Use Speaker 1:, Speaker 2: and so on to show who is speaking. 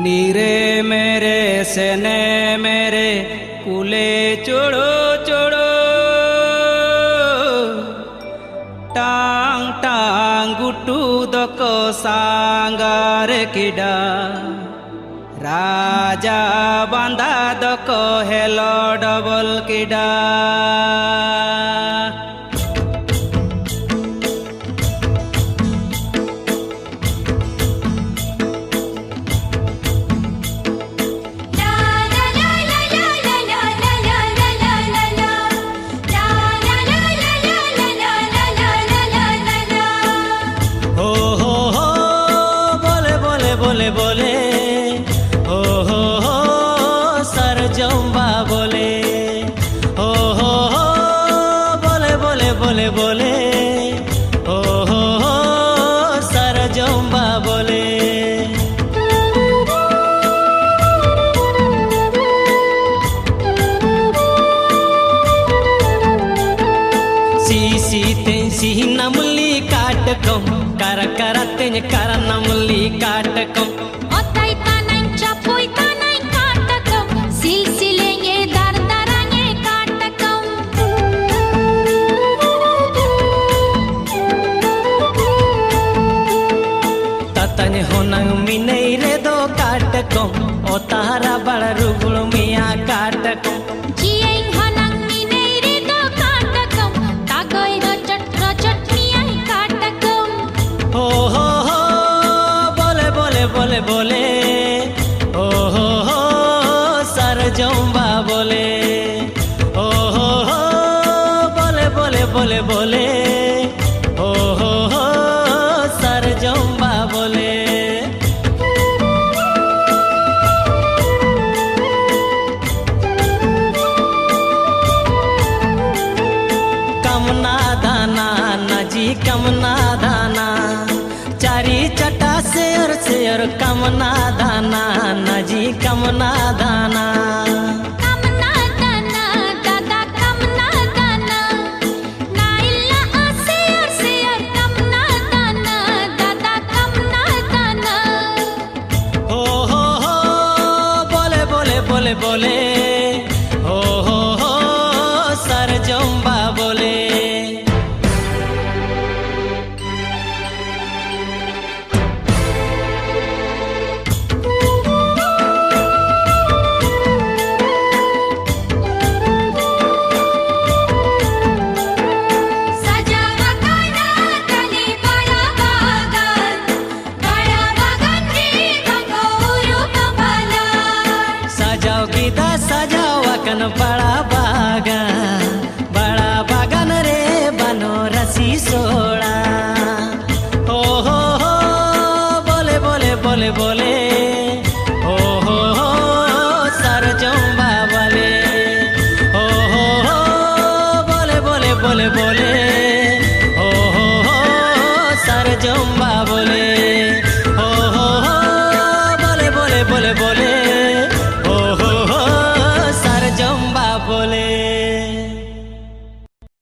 Speaker 1: नीरे मेरे सेने मेरे कुले चोड़ो चोड़ो टांग टांग गुटू दको सांगार किडा राजा बांधा दको हेलो डबल किडा बोले बोले हो सर जम्बा बोले हो बोले बोले बोले बोले हो सर जम्बा बोले सी तेंसी नमली काट कम कर कर तें कर नमली काट कम
Speaker 2: otai tanai capoi tanai katakam silsilenge dardarange katakam
Speaker 1: tatane honang minei re do katakam o tara bad rugul miya katakam
Speaker 2: jieng honang minei re do katakam tagoi rocot miya katakam
Speaker 1: ho बोले बोले ओ हो sir जम्बा बोले ओ हो बोले बोले बोले बोले ओ हो सर जम्बा बोले कमना दाना नजी कमना दाना चारी चटा से और कमना दाना नजी कमना दाना
Speaker 2: kamna dana dada kamna dana nailla aser kamna dana dada kamna dana
Speaker 1: हो बोले बोले बोले बोले हो सर जम्बा बोले बड़ा बागान रे बनो रसी सोड़ा हो बोले बोले बोले बोले हो सर जम्बा बोले हो बोले बोले बोले बोले हो सर जम्बा बोले हो बोले बोले बोले बोले हो सर जम्बा बोले।